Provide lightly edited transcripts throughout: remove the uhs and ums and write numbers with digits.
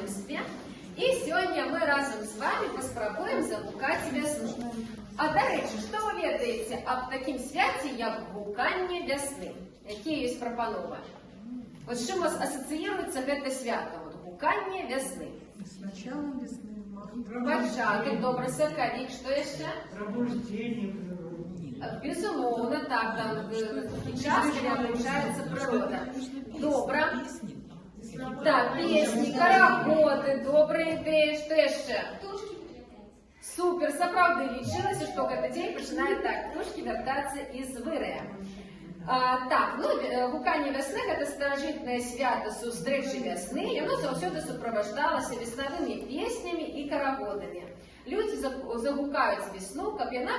знайомстве. І сьогодні ми разом з вами поспробуємо загукати весну. А до речі, що ви ведаєте об таким святі, як гукання весни? Які є пропанови? От з чим у вас асоціюється це свято? От гукання весни. С началом весны. Початок, добре, соковик, що ще? Пробуждение. Безумовно, так, там часто включається природа. Добре. Так, пісні, караоти, добра ідея, що ще? Супер, справді лічилося, що цей день починає так, трошки вертатися із вирія. Так, ну, гукання весни – це старожитне свято зустрічі весни, і воно завжди супроводжувалося весновими піснями і карагодами. Люди загукають весну, щоб вона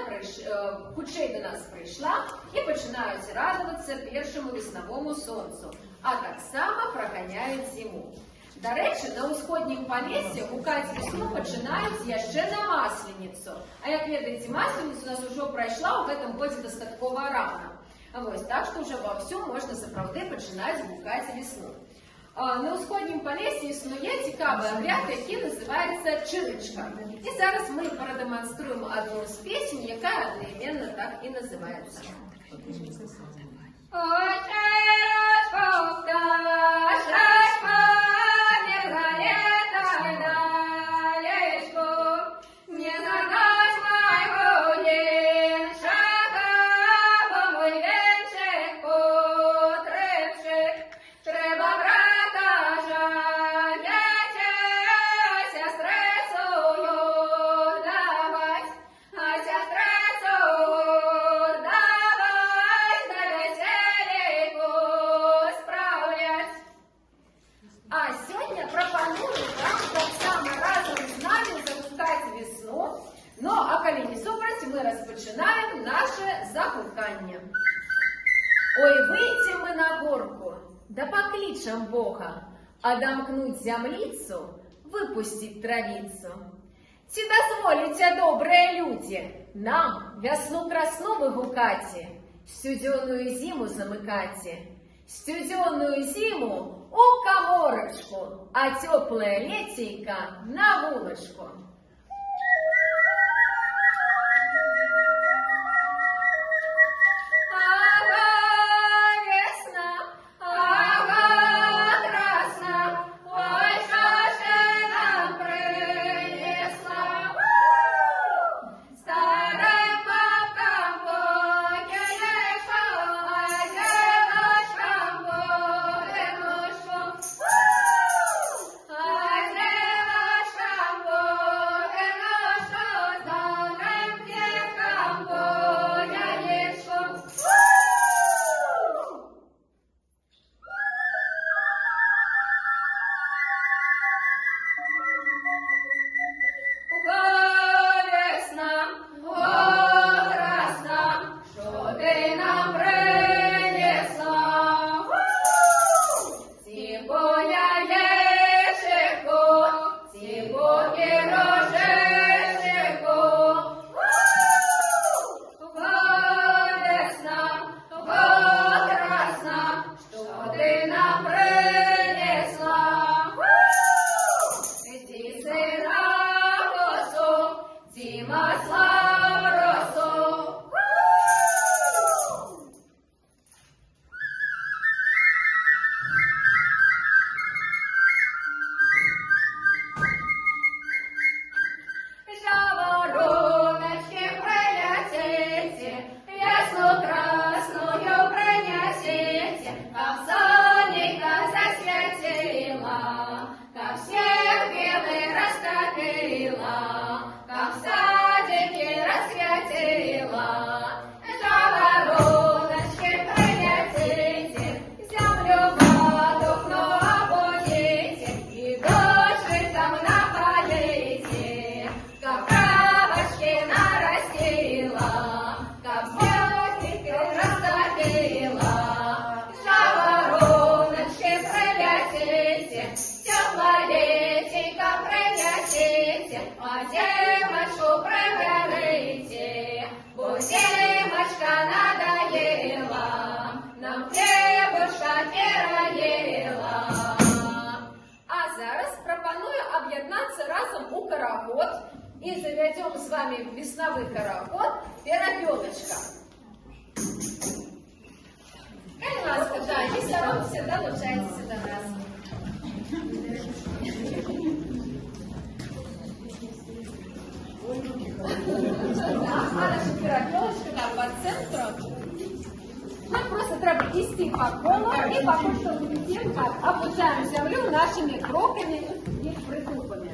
хутчей до нас прийшла і починають радуватися першому весновому сонцю, а так само проганяють зиму. До речі, на Усходнім Полесі гукати весну починають ще на Масленицю. А як ведаєте, Масленицю у нас вже пройшла, у цьому році достатково рано. Ось, так що вже вовсю можна справді починати гукати весну. На Усходнім Полесі існує цікавий обряд, який називається чилочка. І зараз ми продемонструємо одну з пісень, яка одноіменно так і називається. А сьогодні пропоную вам так само разом з нами загукати весну. Ну, а коли не супраць, ми розпочинаємо наше загукання. Ой, выйдем мы на горку, да покличем Бога, одомкнуть землицу, выпустить травицу. Ці дозволите, добрые люди, нам весну красну выгукати, студеную зиму замыкати, студеную зиму у коморочку, а теплое летейко на вулочку. пропоную об'єднатися разом у карагод і заведемо з вами весновий карагод «Перепелочка». Будь ласка, да, если вам все долучайтесь до нас. А наша перепелочка там по центру. Нам просто треба йти по колу і поки що перед как опускаємо землю нашими кроками і притупами.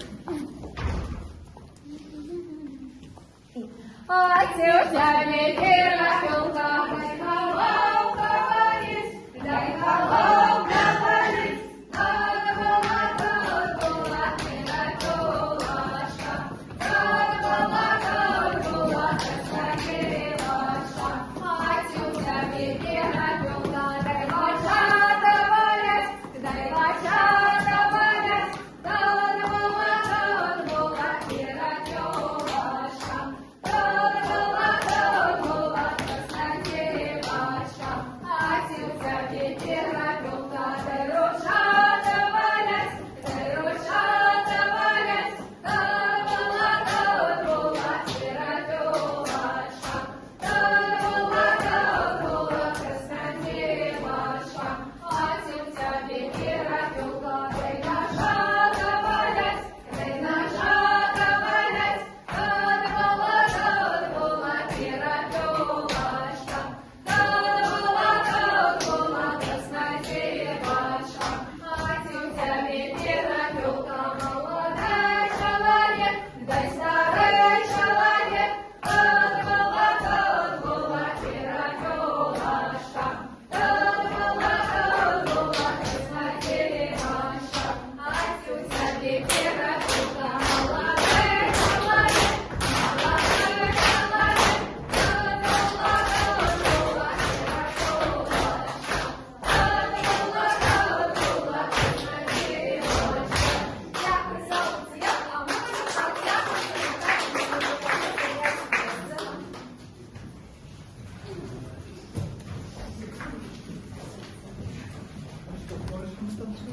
А тетя перепелка, дай головка валить, дай головка валить, дай головка перепелочка, дай головка перепелочка, а тетя перепелка, дай лошадка валить, дай лошадка валить, дай головка перепелочка.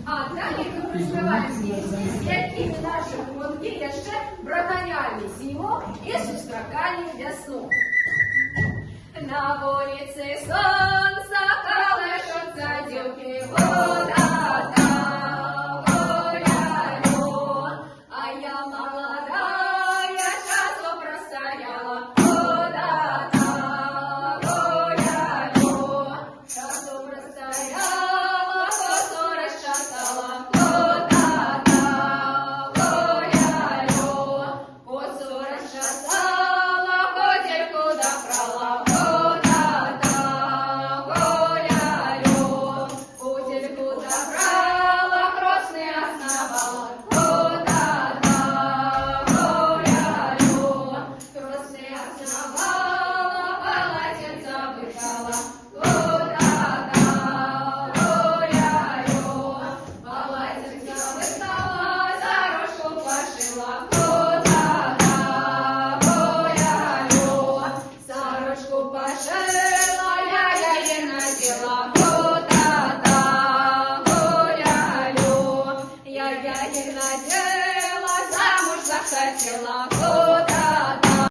А далі ми проживаємо місці, якими наші гонки ще проганяли зиму і зустракали весну. На вулиці сонце колешуться дівки, вода та гуляю, а я молодая, часу простояла, вода та гуляю, часу простояла, косу розчесала, вода та гуляю, косу розчесала, котельку добрала, вода та гуляю, котельку добрала, кросни основала, вода та гуляю, кросни основала, полотенце вышала, вода та гуляю, полотенце вышла, дорожку пошила, вода та гуляю, сорочку пошила, я ей надела, вода та гуляю, я ей надела, замуж захотела,